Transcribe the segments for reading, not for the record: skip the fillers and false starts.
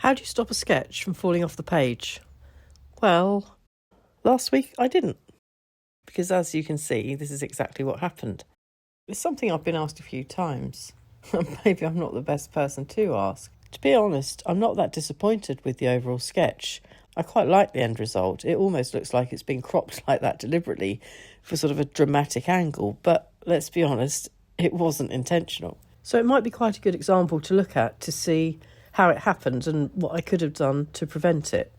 How do you stop a sketch from falling off the page? Well, last week I didn't, because as you can see, this is exactly what happened. It's something I've been asked a few times. Maybe I'm not the best person to ask. To be honest, I'm not that disappointed with the overall sketch. I quite like the end result. It almost looks like it's been cropped like that deliberately for sort of a dramatic angle, but let's be honest, it wasn't intentional. So it might be quite a good example to look at to see how it happened and what I could have done to prevent it.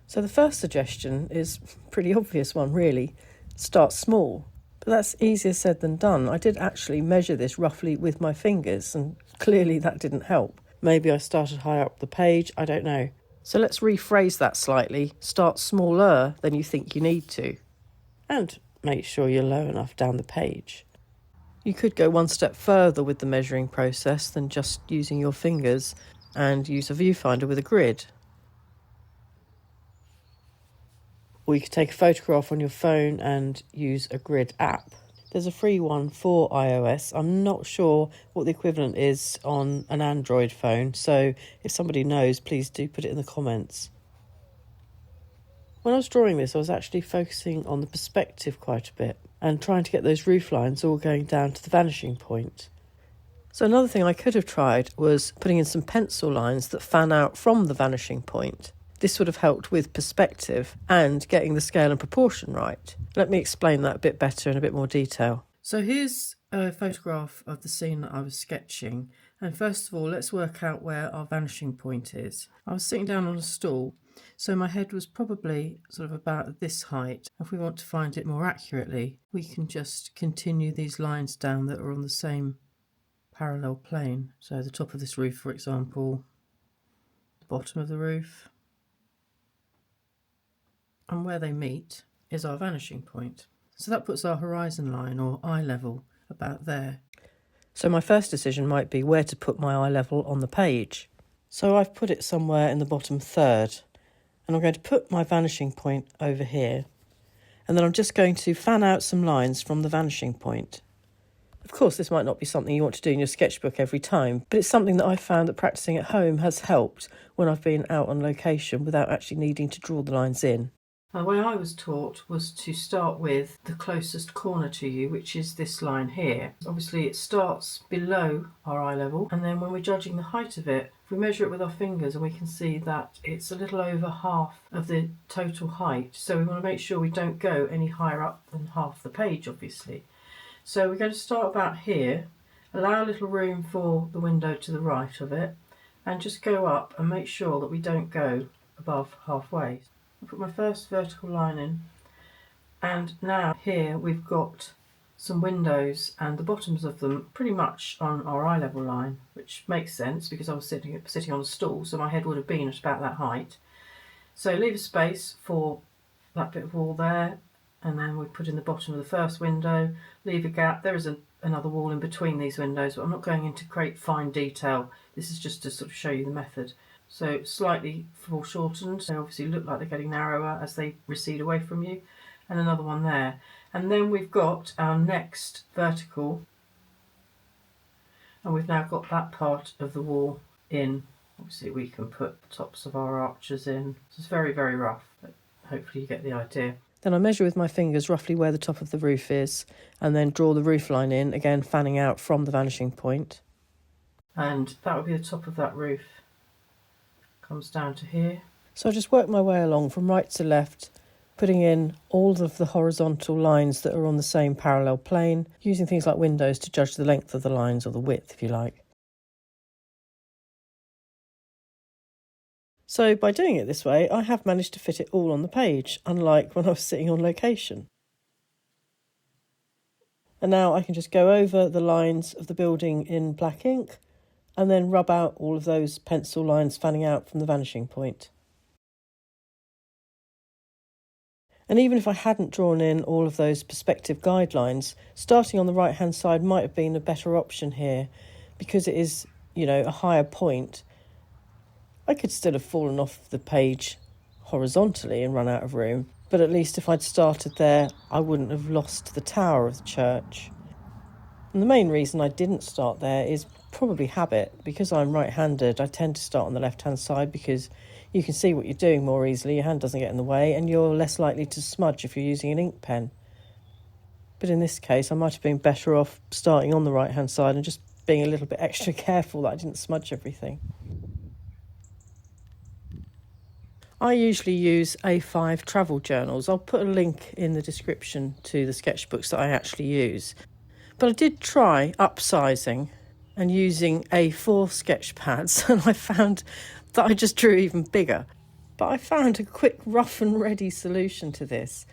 So the first suggestion is a pretty obvious one, really. Start small. But that's easier said than done. I did actually measure this roughly with my fingers, and clearly that didn't help. Maybe I started higher up the page, I don't know. So let's rephrase that slightly. Start smaller than you think you need to. And make sure you're low enough down the page. You could go one step further with the measuring process than just using your fingers and use a viewfinder with a grid. Or you could take a photograph on your phone and use a grid app. There's a free one for iOS. I'm not sure what the equivalent is on an Android phone, so if somebody knows, please do put it in the comments. When I was drawing this, I was actually focusing on the perspective quite a bit and trying to get those roof lines all going down to the vanishing point. So another thing I could have tried was putting in some pencil lines that fan out from the vanishing point. This would have helped with perspective and getting the scale and proportion right. Let me explain that a bit better in a bit more detail. So here's a photograph of the scene that I was sketching. And first of all, let's work out where our vanishing point is. I was sitting down on a stool, so my head was probably sort of about this height. If we want to find it more accurately, we can just continue these lines down that are on the same parallel plane. So the top of this roof, for example, the bottom of the roof, and where they meet is our vanishing point. So that puts our horizon line or eye level about there. So my first decision might be where to put my eye level on the page. So I've put it somewhere in the bottom third, and I'm going to put my vanishing point over here, and then I'm just going to fan out some lines from the vanishing point. Of course, this might not be something you want to do in your sketchbook every time, but it's something that I've found that practicing at home has helped when I've been out on location without actually needing to draw the lines in. Now, the way I was taught was to start with the closest corner to you, which is this line here. Obviously, it starts below our eye level, and then when we're judging the height of it, if we measure it with our fingers, and we can see that it's a little over half of the total height. So we want to make sure we don't go any higher up than half the page, obviously. So we're going to start about here, allow a little room for the window to the right of it, and just go up and make sure that we don't go above halfway. I'll put my first vertical line in, and now here we've got some windows and the bottoms of them pretty much on our eye level line, which makes sense because I was sitting on a stool, so my head would have been at about that height. So leave a space for that bit of wall there, and then we put in the bottom of the first window, leave a gap. There is another wall in between these windows, but I'm not going into great fine detail. This is just to sort of show you the method. So slightly foreshortened, they obviously look like they're getting narrower as they recede away from you, and another one there. And then we've got our next vertical, and we've now got that part of the wall in. Obviously we can put the tops of our arches in. It's very, very rough, but hopefully you get the idea. Then I measure with my fingers roughly where the top of the roof is, and then draw the roof line in, again fanning out from the vanishing point. And that would be the top of that roof. Comes down to here. So I just work my way along from right to left, putting in all of the horizontal lines that are on the same parallel plane, using things like windows to judge the length of the lines, or the width if you like. So by doing it this way, I have managed to fit it all on the page, unlike when I was sitting on location. And now I can just go over the lines of the building in black ink, and then rub out all of those pencil lines fanning out from the vanishing point. And even if I hadn't drawn in all of those perspective guidelines, starting on the right hand side might have been a better option here, because it is, a higher point. I could still have fallen off the page horizontally and run out of room, but at least if I'd started there, I wouldn't have lost the tower of the church. And the main reason I didn't start there is probably habit. Because I'm right-handed, I tend to start on the left-hand side because you can see what you're doing more easily, your hand doesn't get in the way, and you're less likely to smudge if you're using an ink pen. But in this case, I might have been better off starting on the right-hand side and just being a little bit extra careful that I didn't smudge everything. I usually use A5 travel journals. I'll put a link in the description to the sketchbooks that I actually use. But I did try upsizing and using A4 sketch pads, and I found that I just drew even bigger. But I found a quick rough and ready solution to this,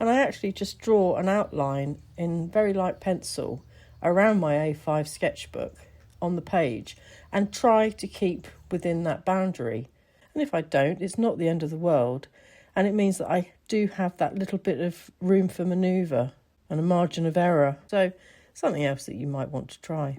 and I actually just draw an outline in very light pencil around my A5 sketchbook on the page and try to keep within that boundary. And if I don't, it's not the end of the world, and it means that I do have that little bit of room for manoeuvre and a margin of error. So something else that you might want to try.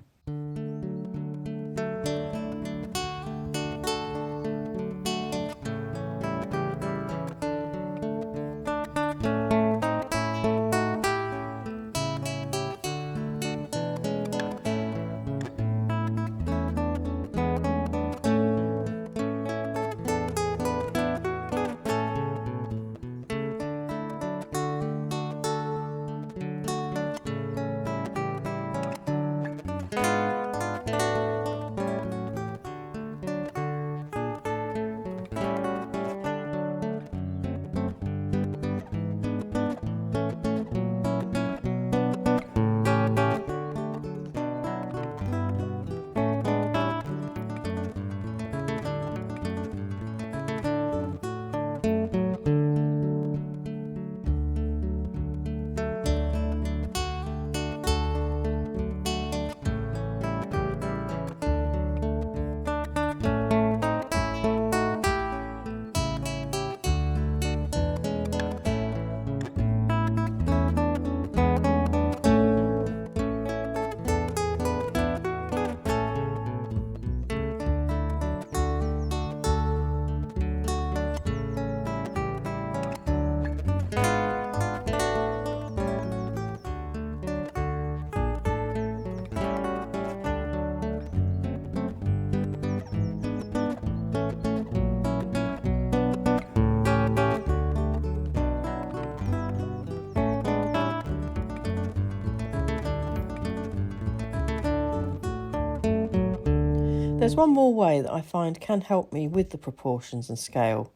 There's one more way that I find can help me with the proportions and scale.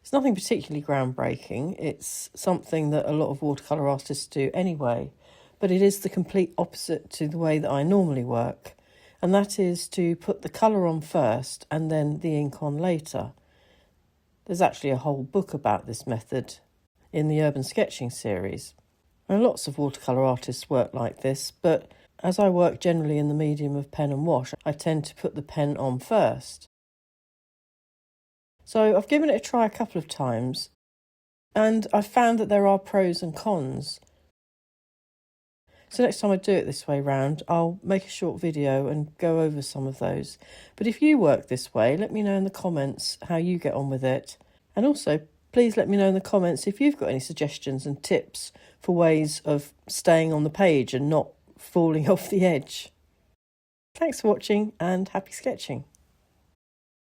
It's nothing particularly groundbreaking, it's something that a lot of watercolour artists do anyway, but it is the complete opposite to the way that I normally work, and that is to put the colour on first and then the ink on later. There's actually a whole book about this method in the Urban Sketching series, and lots of watercolour artists work like this, but as I work generally in the medium of pen and wash, I tend to put the pen on first. So I've given it a try a couple of times, and I've found that there are pros and cons. So next time I do it this way round, I'll make a short video and go over some of those. But if you work this way, let me know in the comments how you get on with it. And also, please let me know in the comments if you've got any suggestions and tips for ways of staying on the page and not falling off the edge. Thanks for watching and happy sketching.